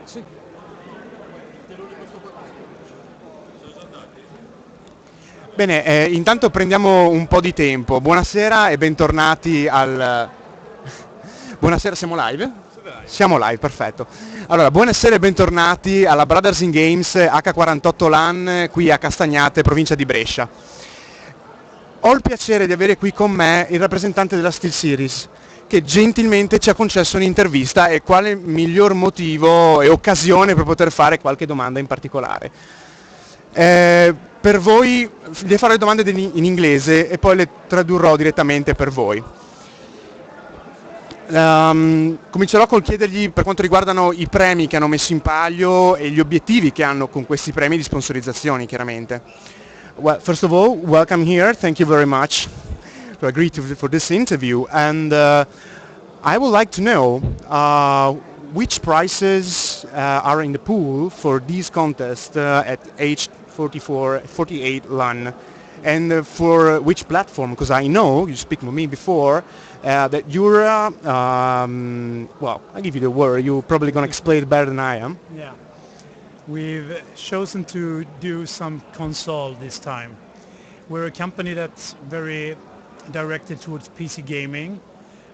Sì. Bene, intanto prendiamo un po' di tempo. Buonasera e bentornati al... Buonasera, siamo live? Siamo live, perfetto. Allora, buonasera e bentornati alla Brothers in Games H48 LAN qui a Castagnate, provincia di Brescia. Ho il piacere di avere qui con me il rappresentante della SteelSeries, che gentilmente ci ha concesso un'intervista, e quale miglior motivo e occasione per poter fare qualche domanda in particolare. Per voi le farò le domande in inglese e poi le tradurrò direttamente per voi. Comincerò col chiedergli per quanto riguardano i premi che hanno messo in palio e gli obiettivi che hanno con questi premi di sponsorizzazioni, chiaramente. Well, first of all, welcome here. Thank you very much to agree for this interview. And I would like to know which prizes are in the pool for this contest at age 48 LAN, and for which platform, because I know you speak with me before that you're well, I give you the word, you're probably going to explain it better than I am. Yeah. We've chosen to do some console this time. We're a company that's very directed towards PC gaming,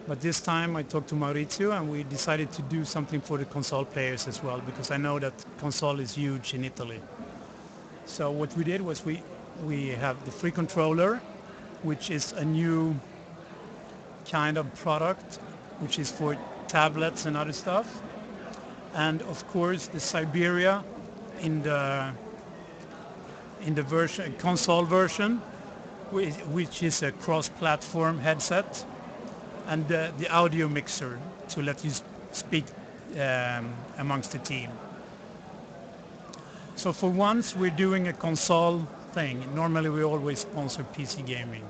but this time I talked to Maurizio and we decided to do something for the console players as well, because I know that console is huge in Italy. So what we did was we have the free controller, which is a new kind of product, which is for tablets and other stuff. And of course the Siberia in the version, console version, which is a cross-platform headset, and the audio mixer to let you speak amongst the team. So for once we're doing a console thing. Normally we always sponsor PC gaming.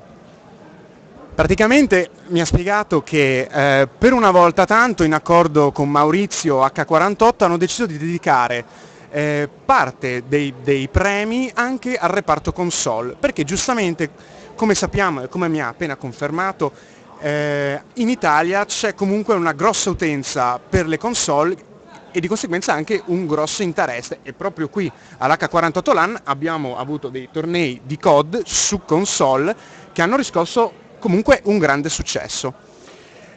Praticamente mi ha spiegato che per una volta tanto, in accordo con Maurizio H48, hanno deciso di dedicare parte dei premi anche al reparto console, perché giustamente, come sappiamo e come mi ha appena confermato, in Italia c'è comunque una grossa utenza per le console e di conseguenza anche un grosso interesse, e proprio qui all'H48 LAN abbiamo avuto dei tornei di COD su console che hanno riscosso comunque un grande successo.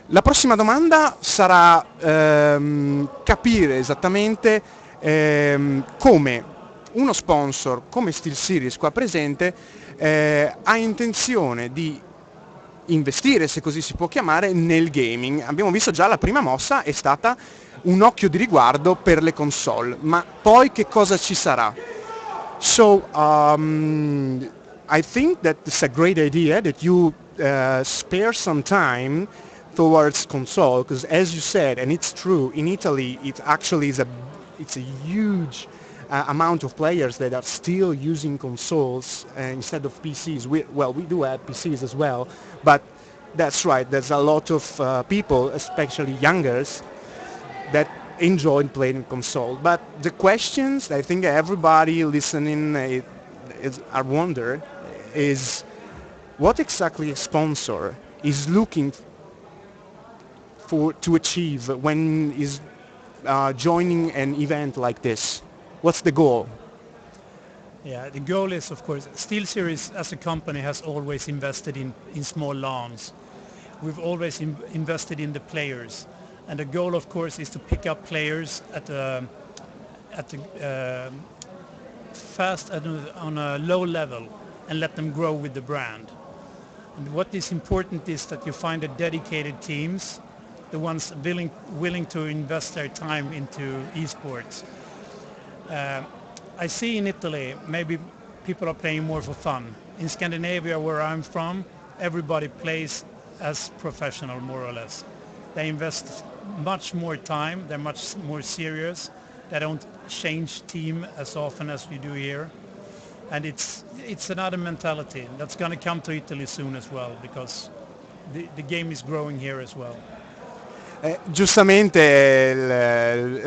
La prossima domanda sarà capire esattamente come uno sponsor come SteelSeries qua presente ha intenzione di investire, se così si può chiamare, nel gaming. Abbiamo visto già la prima mossa è stata un occhio di riguardo per le console, ma poi che cosa ci sarà? So I think that it's a great idea that you spare some time towards console, because as you said, and it's true, in Italy it actually is it's a huge amount of players that are still using consoles instead of PCs. We do have PCs as well, but that's right, there's a lot of people, especially youngers, that enjoy playing console. But the questions I think everybody listening are wonder is what exactly a sponsor is looking for to achieve when is joining an event like this. What's the goal? Yeah, the goal is, of course, SteelSeries as a company has always invested in small LANs. We've always invested in the players, and the goal, of course, is to pick up players at the fast on a low level and let them grow with the brand. And what is important is that you find a dedicated teams, the ones willing to invest their time into esports. I see in Italy, maybe people are playing more for fun. In Scandinavia, where I'm from, everybody plays as professional, more or less. They invest much more time, they're much more serious. They don't change team as often as we do here. And it's another mentality that's going to come to Italy soon as well, because the game is growing here as well. Giustamente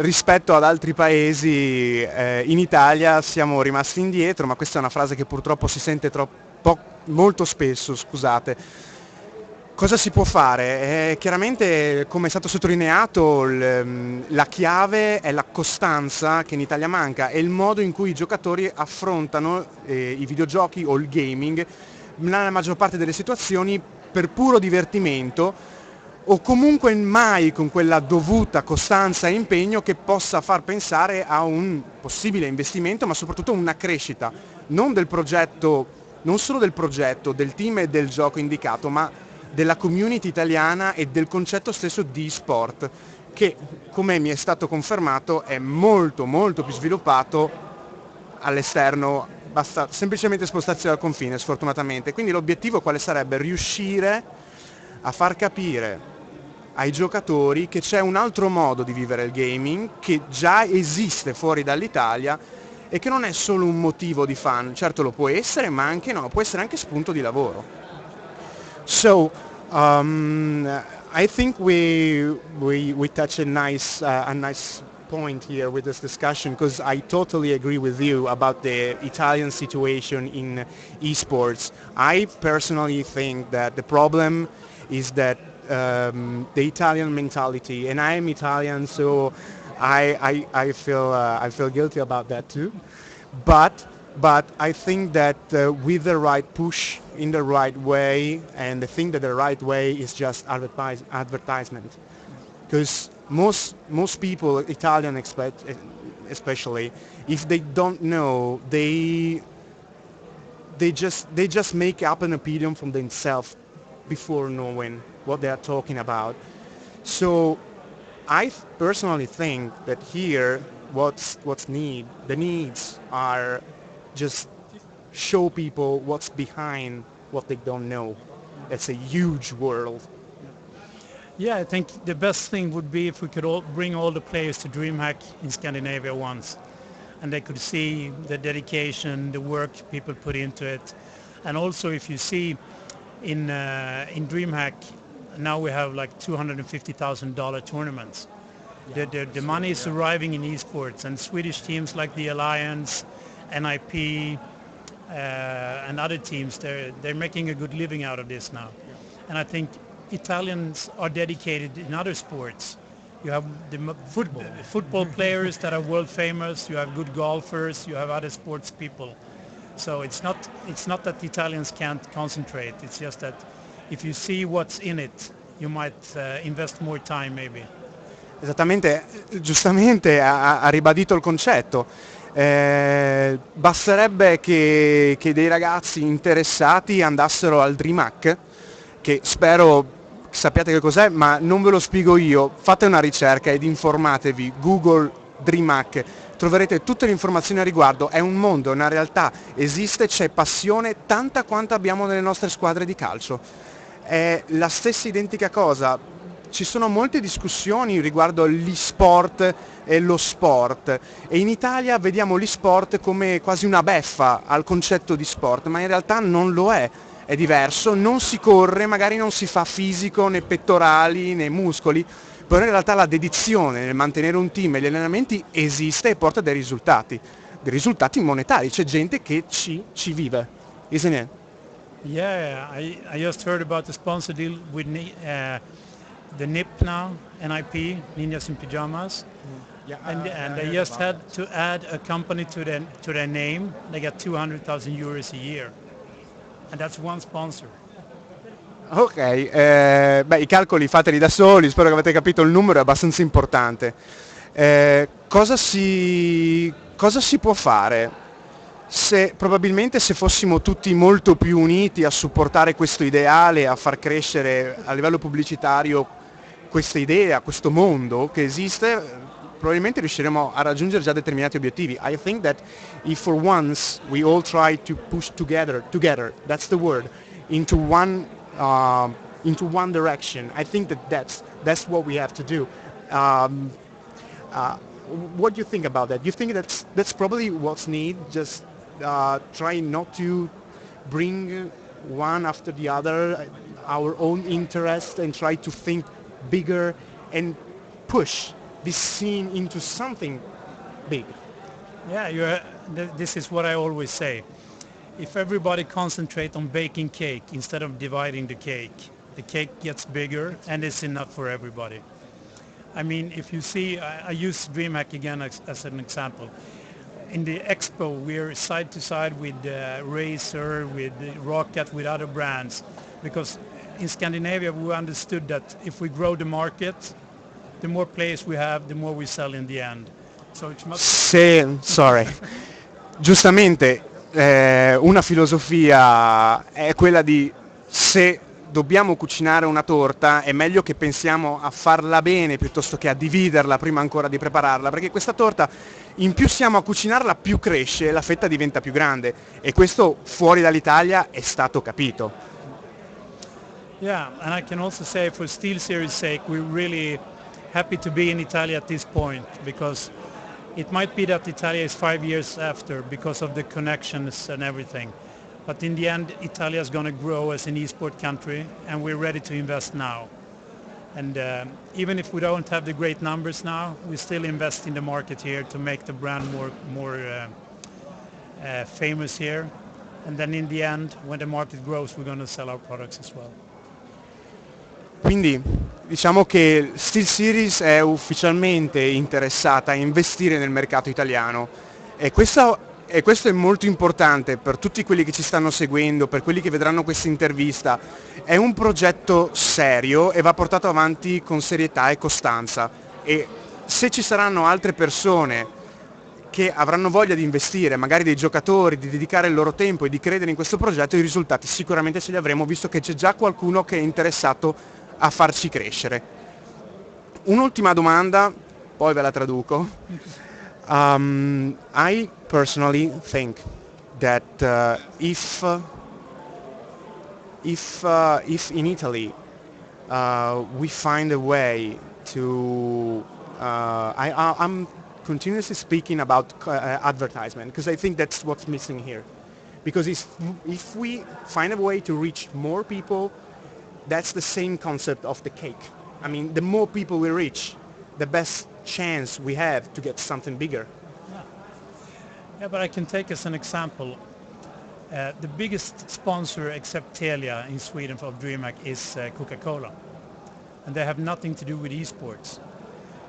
rispetto ad altri paesi in Italia siamo rimasti indietro, ma questa è una frase che purtroppo si sente molto spesso, scusate. Cosa si può fare? Chiaramente, come è stato sottolineato, la chiave è la costanza che in Italia manca e il modo in cui i giocatori affrontano i videogiochi o il gaming nella maggior parte delle situazioni per puro divertimento o comunque mai con quella dovuta costanza e impegno che possa far pensare a un possibile investimento, ma soprattutto una crescita, non del progetto, non solo del progetto, del team e del gioco indicato, ma della community italiana e del concetto stesso di sport, che come mi è stato confermato è molto molto più sviluppato all'esterno, basta semplicemente spostarsi dal confine sfortunatamente. Quindi l'obiettivo quale sarebbe? Riuscire a far capire ai giocatori che c'è un altro modo di vivere il gaming che già esiste fuori dall'Italia e che non è solo un motivo di fan, certo lo può essere, ma anche no, può essere anche spunto di lavoro. So I think we touch a nice point here with this discussion because I totally agree with you about the Italian situation in esports. I personally think that the problem is that the Italian mentality, and I am Italian, so I feel guilty about that too. But I think that with the right push in the right way, and I think that the right way is just advertisement, because most people, Italian especially, if they don't know, they just make up an opinion from themselves before knowing what they are talking about. So I personally think that here the needs are just show people what's behind what they don't know. It's a huge world. Yeah, I think the best thing would be if we could all bring all the players to DreamHack in Scandinavia once, and they could see the dedication, the work people put into it, and also if you see in DreamHack now we have like $250,000 tournaments. The money is arriving in esports, and Swedish teams like the Alliance, NIP, and other teams, they're making a good living out of this now. And I think Italians are dedicated in other sports. You have the football players that are world famous. You have good golfers. You have other sports people. So it's not that the Italians can't concentrate. It's just that if you see what's in it, you might invest more time maybe. Esattamente, giustamente ha ribadito il concetto. Basterebbe che dei ragazzi interessati andassero al DreamHack, che spero sappiate che cos'è, ma non ve lo spiego io. Fate una ricerca ed informatevi, Google DreamHack, troverete tutte le informazioni a riguardo. È un mondo, è una realtà, esiste, c'è passione, tanta quanta abbiamo nelle nostre squadre di calcio. È la stessa identica cosa. Ci sono molte discussioni riguardo l'e-sport e lo sport e in Italia vediamo l'e-sport come quasi una beffa al concetto di sport, ma in realtà non lo è diverso, non si corre, magari non si fa fisico né pettorali né muscoli, però in realtà la dedizione nel mantenere un team e gli allenamenti esiste e porta dei risultati monetari, c'è gente che ci vive, isn't it? Yeah, I just heard about the sponsor deal with the NIP now, NIP, Ninjas in Pyjamas. Yeah, And they just had to add a company to their name. They got 200,000 euros a year. And that's one sponsor. Ok, i calcoli fateli da soli, spero che avete capito, il numero è abbastanza importante. Cosa si può fare? Probabilmente se fossimo tutti molto più uniti a supportare questo ideale, a far crescere a livello pubblicitario questa idea, questo mondo che esiste, probabilmente riusciremo a raggiungere già determinati obiettivi. I think that if for once we all try to push together, that's the word, into one direction, I think that's what we have to do. What do you think about that? Do you think that's probably what's needed? Just try not to bring one after the other our own interest and try to think bigger and push this scene into something big. Yeah, this is what I always say. If everybody concentrate on baking cake instead of dividing the cake, the cake gets bigger and it's enough for everybody. I mean, if you see, I use DreamHack again as an example. In the expo, we're side to side with Razer, with Rocket, with other brands, because in Scandinavia we understood that if we grow the market, the more players we have, the more we sell in the end. So it's much... Sorry. Giustamente una filosofia è quella di se dobbiamo cucinare una torta è meglio che pensiamo a farla bene piuttosto che a dividerla prima ancora di prepararla, perché questa torta in più siamo a cucinarla più cresce e la fetta diventa più grande, e questo fuori dall'Italia è stato capito. Yeah, and I can also say for SteelSeries sake, we're really happy to be in Italy at this point, because it might be that Italia is 5 years after because of the connections and everything. But in the end, Italia is going to grow as an esport country, and we're ready to invest now. And even if we don't have the great numbers now, we still invest in the market here to make the brand more famous here. And then in the end, when the market grows, we're going to sell our products as well. Quindi diciamo che SteelSeries è ufficialmente interessata a investire nel mercato italiano, e questo è molto importante per tutti quelli che ci stanno seguendo, per quelli che vedranno questa intervista. È un progetto serio e va portato avanti con serietà e costanza, e se ci saranno altre persone che avranno voglia di investire, magari dei giocatori, di dedicare il loro tempo e di credere in questo progetto, i risultati sicuramente ce li avremo, visto che c'è già qualcuno che è interessato a farci crescere. Un'ultima domanda, poi ve la traduco. I personally think that if in Italy we find a way to I'm continuously speaking about advertisement, because I think that's what's missing here, because if we find a way to reach more people, that's the same concept of the cake. I mean, the more people we reach, the best chance we have to get something bigger. Yeah, but I can take as an example, the biggest sponsor except Telia in Sweden of DreamHack is Coca-Cola. And they have nothing to do with esports.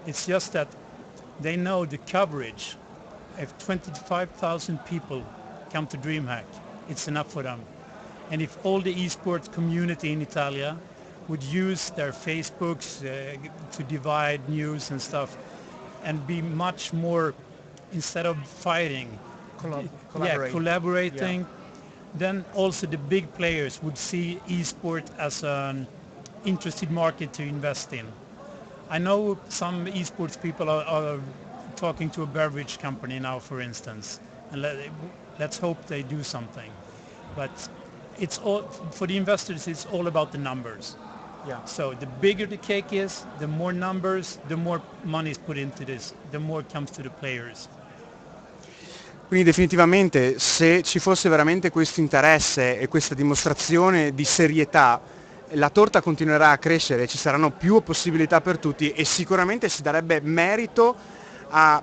It's just that they know the coverage. If 25,000 people come to DreamHack, it's enough for them. And if all the esports community in Italia would use their Facebooks to divide news and stuff, and be much more, instead of fighting, collaborating, then also the big players would see esport as an interested market to invest in. I know some esports people are talking to a beverage company now, for instance, and let's hope they do something. But it's all, for the investors, it's all about the numbers. Yeah. So the bigger the cake is, the more numbers, the more money is put into this, the more it comes to the players. Quindi definitivamente, se ci fosse veramente questo interesse e questa dimostrazione di serietà, la torta continuerà a crescere, ci saranno più possibilità per tutti, e sicuramente si darebbe merito a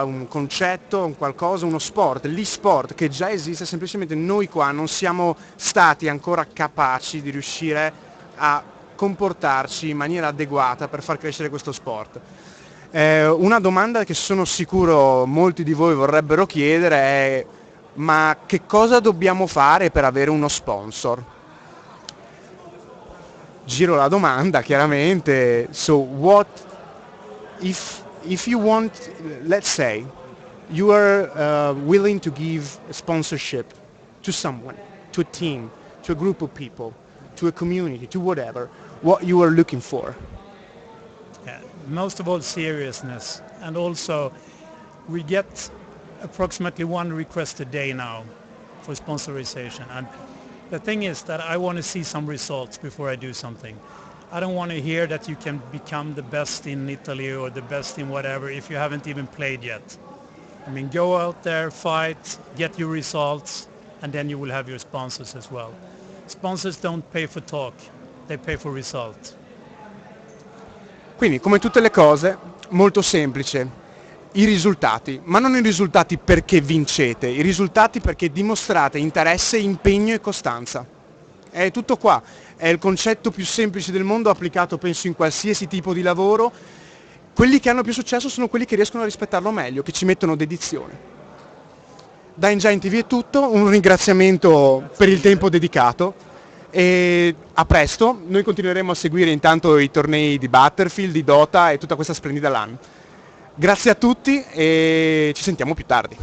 un concetto, un qualcosa, uno sport, l'e-sport che già esiste, semplicemente noi qua non siamo stati ancora capaci di riuscire a comportarci in maniera adeguata per far crescere questo sport. Una domanda che sono sicuro molti di voi vorrebbero chiedere è: ma che cosa dobbiamo fare per avere uno sponsor? Giro la domanda, chiaramente. So what if you want, let's say you are willing to give a sponsorship to someone, to a team, to a group of people, to a community, to whatever, what you are looking for? Yeah, most of all seriousness, and also we get approximately one request a day now for sponsorization, and the thing is that I want to see some results before I do something. I don't want to hear that you can become the best in Italy or the best in whatever if you haven't even played yet. I mean, go out there, fight, get your results, and then you will have your sponsors as well. Sponsors don't pay for talk, they pay for results. Quindi, come tutte le cose, molto semplice, i risultati, ma non i risultati perché vincete, i risultati perché dimostrate interesse, impegno e costanza. È tutto qua, è il concetto più semplice del mondo applicato penso in qualsiasi tipo di lavoro. Quelli che hanno più successo sono quelli che riescono a rispettarlo meglio, che ci mettono dedizione. Da EngineTV è tutto, un ringraziamento per il tempo dedicato e a presto. Noi continueremo a seguire intanto i tornei di Battlefield, di Dota e tutta questa splendida LAN. Grazie a tutti e ci sentiamo più tardi.